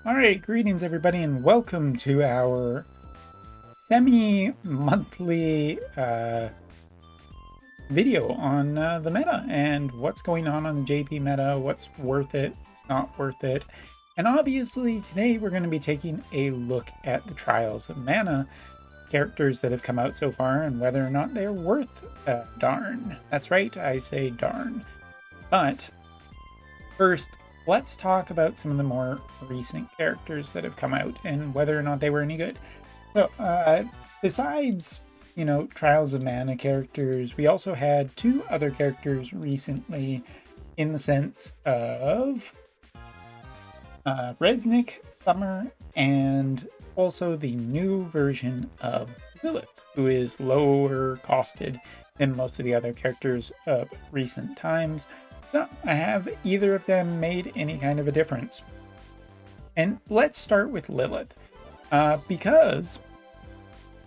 Alright, greetings everybody and welcome to our semi-monthly video on the meta and what's going on the JP meta, what's worth it, what's not worth it. And obviously today we're going to be taking a look at the Trials of Mana characters that have come out so far and whether or not they're worth darn. That's right, I say darn. But first, let's talk about some of the more recent characters that have come out and whether or not they were any good. So, besides, Trials of Mana characters, we also had two other characters recently in the sense of Resnick, Summer, and also the new version of Lilyth, who is lower costed than most of the other characters of recent times. So, have either of them made any kind of a difference? And let's start with Lilyth, because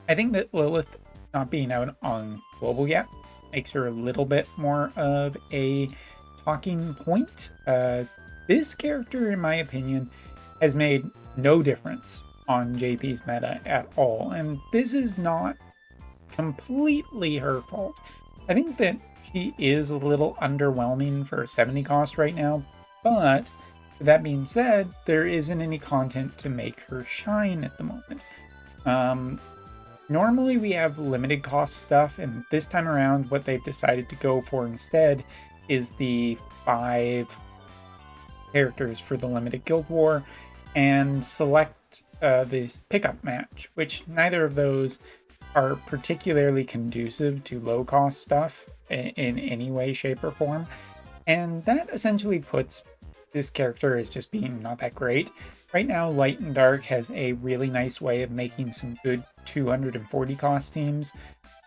I think that Lilyth not being out on global yet makes her a little bit more of a talking point. This character, in my opinion, has made no difference on JP's meta at all, and this is not completely her fault. I think that she is a little underwhelming for 70 cost right now, but that being said, there isn't any content to make her shine at the moment. Normally we have limited cost stuff, and this time around what they've decided to go for instead is the 5 characters for the limited guild war and select this pickup match, which neither of those are particularly conducive to low cost stuff in any way, shape, or form. And that essentially puts this character as just being not that great. Right now, Light and Dark has a really nice way of making some good 240 cost teams,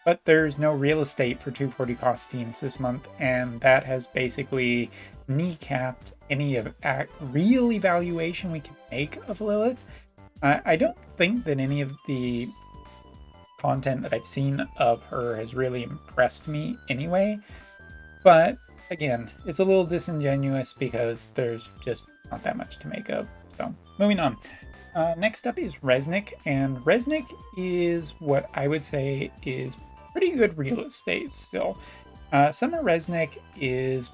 but there's no real estate for 240 cost teams this month, and that has basically kneecapped any of real evaluation we can make of Lilyth. I don't think that any of the content that I've seen of her has really impressed me anyway, but again, it's a little disingenuous because there's just not that much to make of. So moving on. Next up is Resnick, and Resnick is what I would say is pretty good real estate still. Summer Resnick is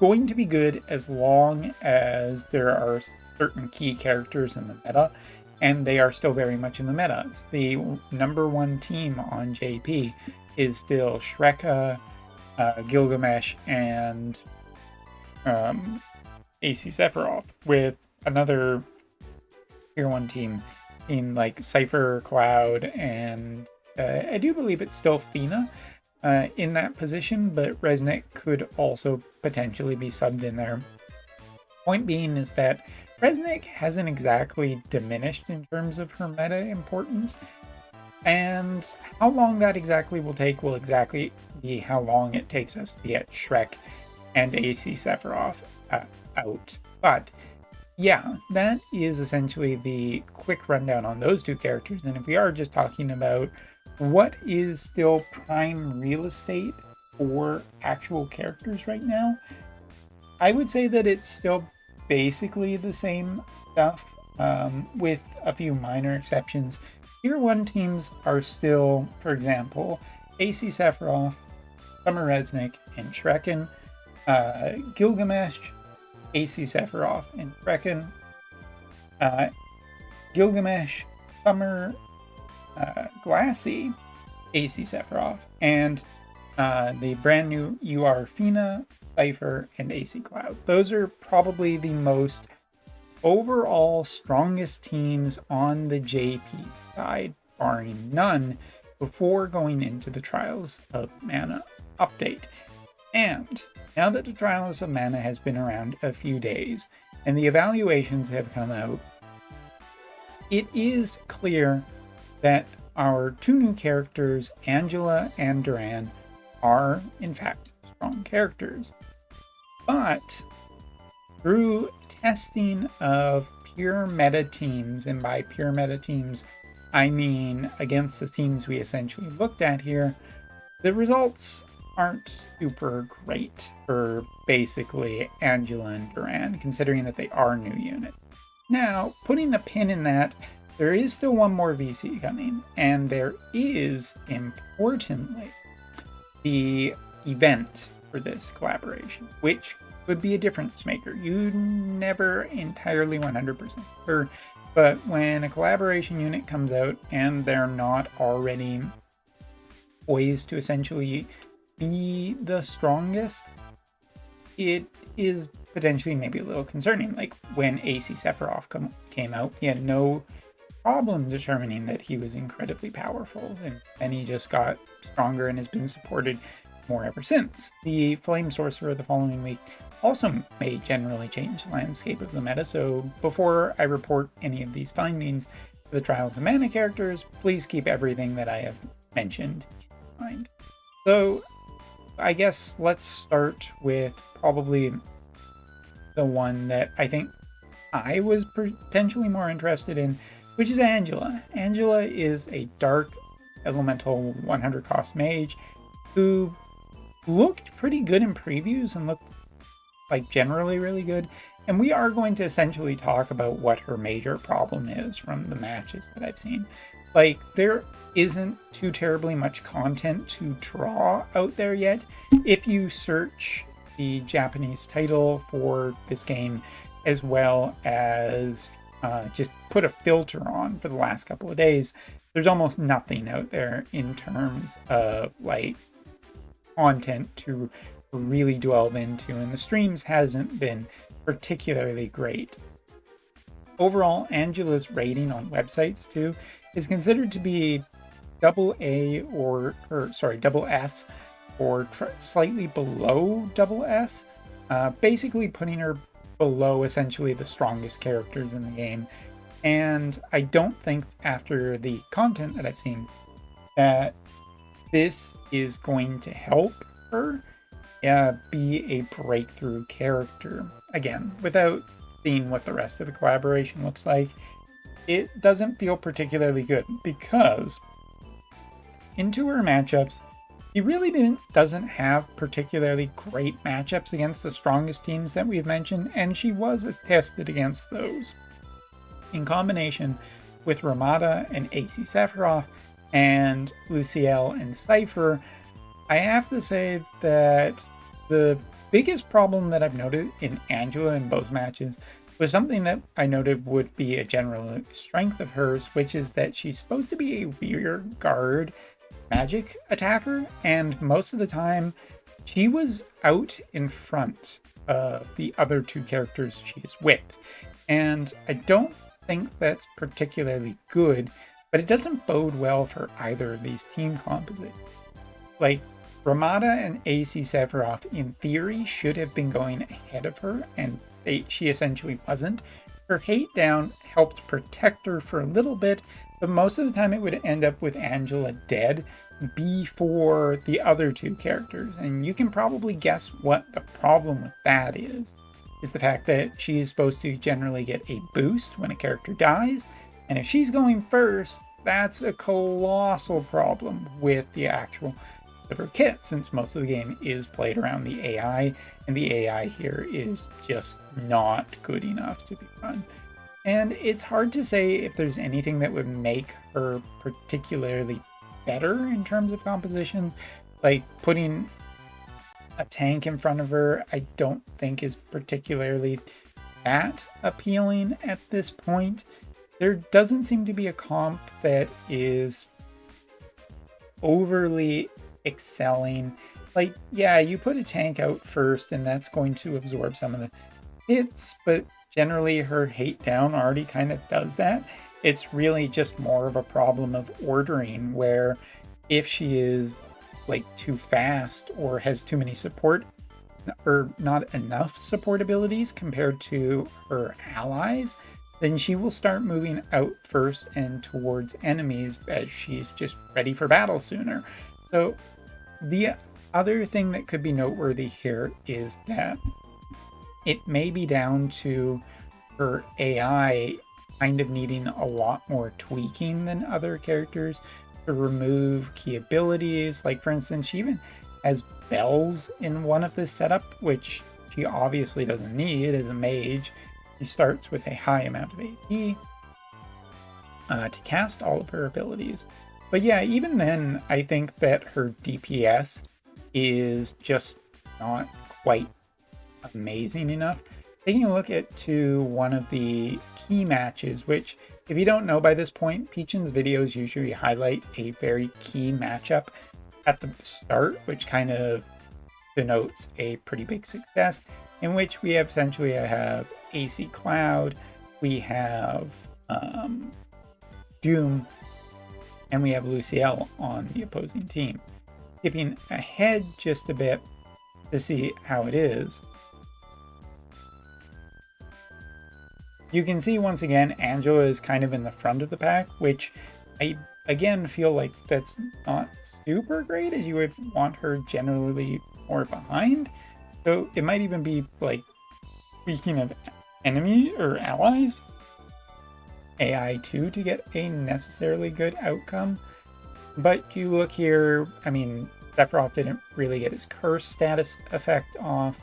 going to be good as long as there are certain key characters in the meta, and they are still very much in the meta. The number one team on JP is still Shreka, Gilgamesh, and AC Sephiroth, with another tier 1 team in like Cypher, Cloud, and I do believe it's still Fina in that position, but Resnick could also potentially be subbed in there. Point being is that Resnick hasn't exactly diminished in terms of her meta importance, and how long that exactly will take will exactly be how long it takes us to get Shrek and AC Sephiroth out. But yeah, that is essentially the quick rundown on those two characters, and if we are just talking about what is still prime real estate for actual characters right now, I would say that it's still basically the same stuff, with a few minor exceptions. Tier 1 teams are still, for example, AC Sephiroth, Summer Resnick, and Shreken, Gilgamesh, AC Sephiroth, and Shreken, Gilgamesh, Summer, Glassy, AC Sephiroth, and the brand new UR Fina, Cypher, and AC Cloud. Those are probably the most overall strongest teams on the JP side, barring none, before going into the Trials of Mana update. And now that the Trials of Mana has been around a few days and the evaluations have come out, it is clear that our two new characters, Angela and Duran, are in fact strong characters. But through testing of pure meta teams, and by pure meta teams I mean against the teams we essentially looked at here, the results aren't super great for basically Angela and Duran, considering that they are new units. Now, putting the pin in that, there is still one more VC coming, and there is, importantly, the event for this collaboration, which could be a difference maker. You never entirely 100% sure, but when a collaboration unit comes out and they're not already poised to essentially be the strongest, it is potentially maybe a little concerning. Like when AC Sephiroth came out, he had no problem determining that he was incredibly powerful, and then he just got stronger and has been supported more ever since. The Flame Sorcerer the following week also may generally change the landscape of the meta, so before I report any of these findings for the Trials of Mana characters, please keep everything that I have mentioned in mind. So I guess let's start with probably the one that I think I was potentially more interested in, which is Angela. Angela is a dark elemental 100 cost mage who looked pretty good in previews and looked like generally really good. And we are going to essentially talk about what her major problem is from the matches that I've seen. Like, there isn't too terribly much content to draw out there yet. If you search the Japanese title for this game, as well as just put a filter on for the last couple of days, there's almost nothing out there in terms of like content to really delve into, and the streams hasn't been particularly great. Overall, Angela's rating on websites too is considered to be double S or slightly below double S, basically putting her below essentially the strongest characters in the game. And I don't think after the content that I've seen that this is going to help her be a breakthrough character. Again, without seeing what the rest of the collaboration looks like, it doesn't feel particularly good because into her matchups, he really doesn't have particularly great matchups against the strongest teams that we've mentioned, and she was tested against those. In combination with Ramada and AC Sephiroth and Luciel and Cypher, I have to say that the biggest problem that I've noted in Angela in both matches was something that I noted would be a general strength of hers, which is that she's supposed to be a rear guard magic attacker, and most of the time she was out in front of the other two characters she is with. And I don't think that's particularly good, but it doesn't bode well for either of these team composites. Like, Ramada and AC Sephiroth in theory should have been going ahead of her, and she essentially wasn't. Her hate down helped protect her for a little bit, but most of the time it would end up with Angela dead before the other two characters. And you can probably guess what the problem with that is the fact that she is supposed to generally get a boost when a character dies. And if she's going first, that's a colossal problem with the actual of her kit, since most of the game is played around the AI, and the AI here is just not good enough to be fun. And it's hard to say if there's anything that would make her particularly better in terms of composition. Like putting a tank in front of her, I don't think is particularly that appealing at this point. There doesn't seem to be a comp that is overly excelling. Like, yeah, you put a tank out first and that's going to absorb some of the hits, but generally her hate down already kind of does that. It's really just more of a problem of ordering, where if she is like too fast or has too many support or not enough support abilities compared to her allies, then she will start moving out first and towards enemies as she's just ready for battle sooner. So the other thing that could be noteworthy here is that it may be down to her AI kind of needing a lot more tweaking than other characters to remove key abilities. Like, for instance, she even has bells in one of this setup, which she obviously doesn't need as a mage. She starts with a high amount of AP to cast all of her abilities. But yeah, even then, I think that her DPS is just not quite amazing enough. Taking a look at one of the key matches, which if you don't know by this point, Pechon's videos usually highlight a very key matchup at the start, which kind of denotes a pretty big success, in which we have essentially have AC Cloud, we have Doom, and we have Luciel on the opposing team. Skipping ahead just a bit to see how it is. You can see once again, Angela is kind of in the front of the pack, which I again feel like that's not super great, as you would want her generally more behind. So it might even be like, speaking of enemy or allies, AI 2 to get a necessarily good outcome. But you look here, I mean, Sephiroth didn't really get his curse status effect off.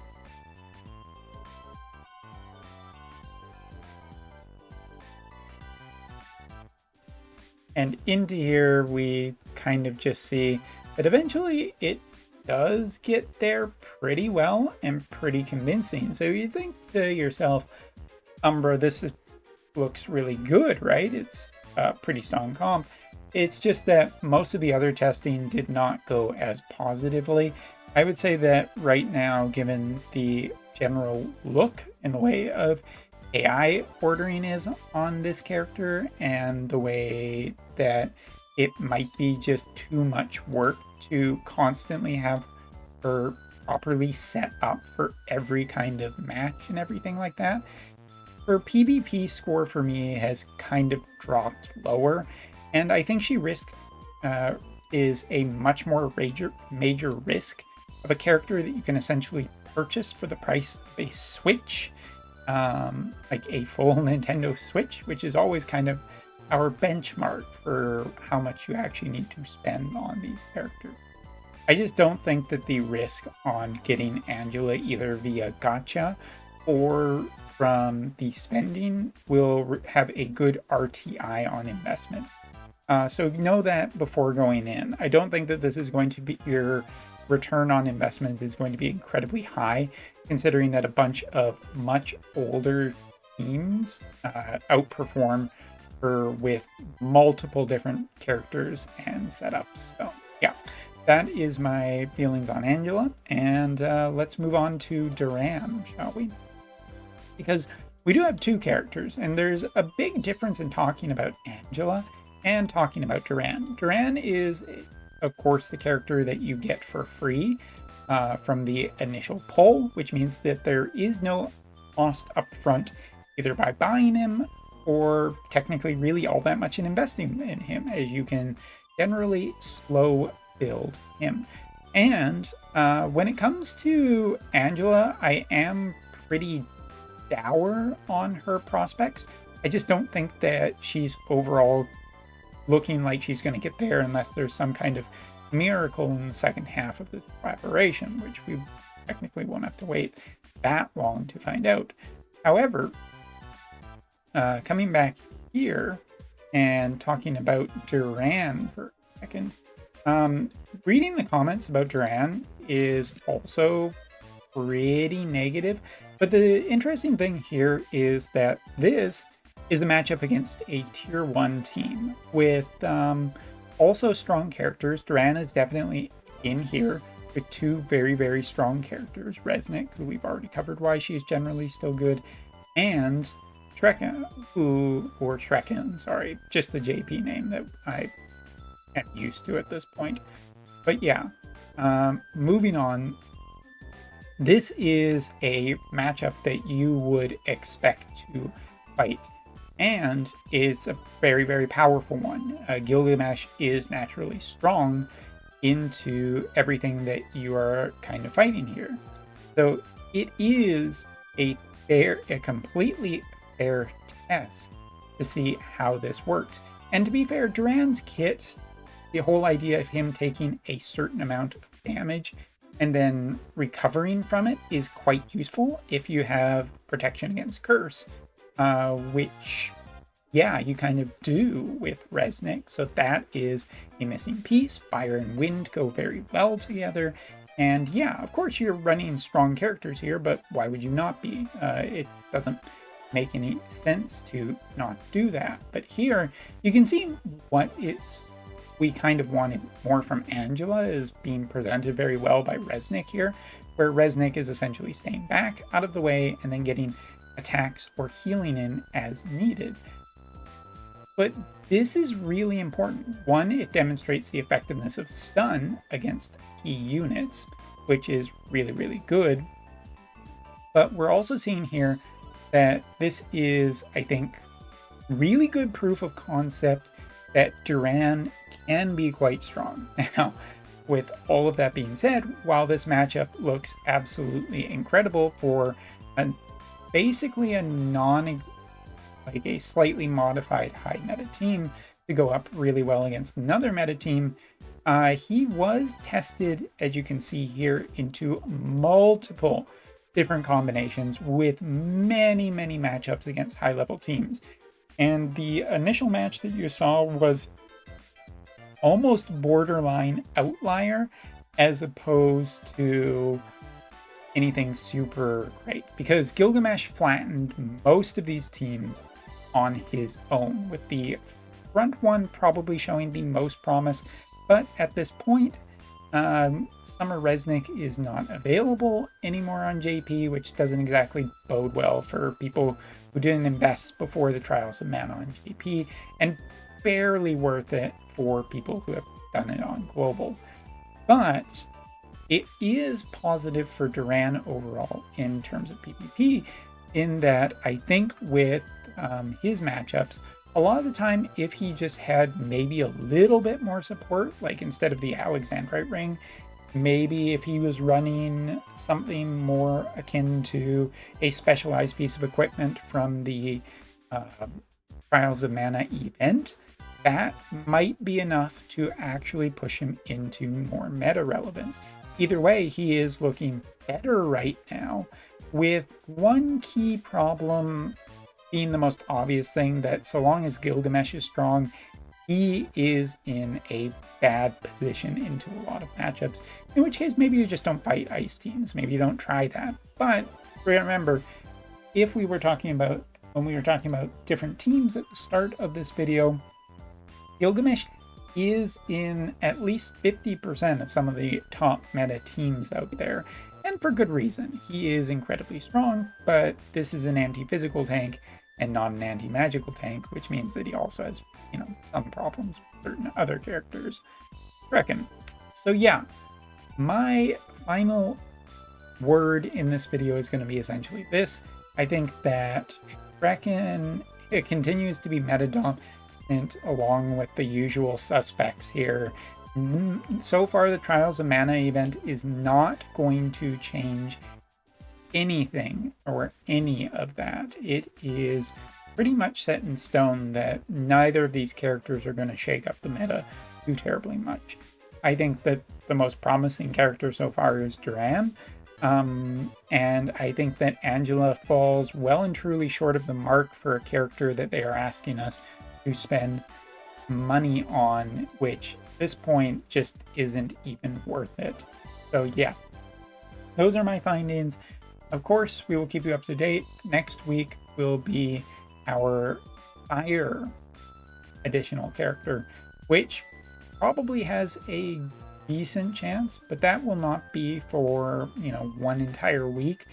And into here, we kind of just see that eventually it does get there pretty well and pretty convincing. So you think to yourself, Umbra, looks really good, right? It's a pretty strong comp. It's just that most of the other testing did not go as positively. I would say that right now, given the general look and the way of AI ordering is on this character, and the way that it might be just too much work to constantly have her properly set up for every kind of match and everything like that, her PvP score for me has kind of dropped lower, and I think she is a much more major risk of a character that you can essentially purchase for the price of a Switch, like a full Nintendo Switch, which is always kind of our benchmark for how much you actually need to spend on these characters. I just don't think that the risk on getting Angela either via gacha or from the spending will have a good RTI on investment. So know that before going in. I don't think that this is going to be, your return on investment is going to be incredibly high, considering that a bunch of much older teams outperform her with multiple different characters and setups. So yeah, that is my feelings on Angela, and let's move on to Duran, shall we? Because we do have two characters, and there's a big difference in talking about Angela and talking about Duran. Duran is, of course, the character that you get for free from the initial pull, which means that there is no cost up front, either by buying him or technically really all that much in investing in him, as you can generally slow build him. And when it comes to Angela, I am pretty dour on her prospects. I just don't think that she's overall looking like she's going to get there unless there's some kind of miracle in the second half of this collaboration, which we technically won't have to wait that long to find out. However, coming back here and talking about Duran for a second, reading the comments about Duran is also pretty negative. But the interesting thing here is that this is a matchup against a tier 1 team with also strong characters. Duran is definitely in here with two very, very strong characters. Resnick, who we've already covered why she's generally still good, and Trekken, sorry, just the JP name that I am used to at this point. But yeah, moving on. This is a matchup that you would expect to fight, and it's a very, very powerful one. Gilgamesh is naturally strong into everything that you are kind of fighting here. So it is a completely fair test to see how this works. And to be fair, Duran's kit, the whole idea of him taking a certain amount of damage and then recovering from it is quite useful if you have protection against curse, which, yeah, you kind of do with Resnick. So that is a missing piece. Fire and wind go very well together. And yeah, of course, you're running strong characters here, but why would you not be? It doesn't make any sense to not do that. But here, you can see what we kind of wanted more from Angela is being presented very well by Resnick here, where Resnick is essentially staying back out of the way and then getting attacks or healing in as needed. But this is really important. One, it demonstrates the effectiveness of stun against key units, which is really, really good. But we're also seeing here that this is, I think, really good proof of concept that Duran can be quite strong. Now, with all of that being said, while this matchup looks absolutely incredible for basically a slightly modified high meta team to go up really well against another meta team, he was tested, as you can see here, into multiple different combinations with many, many matchups against high-level teams. And the initial match that you saw was almost borderline outlier as opposed to anything super great, because Gilgamesh flattened most of these teams on his own, with the front one probably showing the most promise. But at this point, Summer Resnick is not available anymore on JP, which doesn't exactly bode well for people who didn't invest before the Trials of Mana on JP, and barely worth it for people who have done it on Global. But it is positive for Duran overall in terms of PvP, in that I think with his matchups, a lot of the time, if he just had maybe a little bit more support, like instead of the Alexandrite ring, maybe if he was running something more akin to a specialized piece of equipment from the Trials of Mana event, that might be enough to actually push him into more meta relevance. Either way, he is looking better right now, with one key problem being the most obvious thing, that so long as Gilgamesh is strong, he is in a bad position into a lot of matchups, in which case maybe you just don't fight ice teams, maybe you don't try that. But remember, if we were talking about, when we were talking about different teams at the start of this video, Gilgamesh is in at least 50% of some of the top meta teams out there, and for good reason. He is incredibly strong, but this is an anti-physical tank and not an anti-magical tank, which means that he also has, some problems with certain other characters, I reckon. So yeah, my final word in this video is going to be essentially this. I think that Reckon it continues to be meta dominant along with the usual suspects here. So far, the Trials of Mana event is not going to change anything or any of that. It is pretty much set in stone that neither of these characters are going to shake up the meta too terribly much. I think that the most promising character so far is Duran, and I think that Angela falls well and truly short of the mark for a character that they are asking us to spend money on, which at this point just isn't even worth it. So yeah, those are my findings. Of course, we will keep you up to date. Next week will be our Fire additional character, which probably has a decent chance, but that will not be for, one entire week,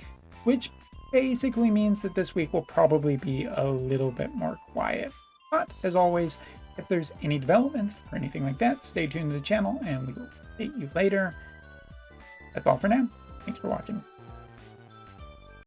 which basically means that this week will probably be a little bit more quiet. But as always, if there's any developments or anything like that, stay tuned to the channel and we will update you later. That's all for now. Thanks for watching.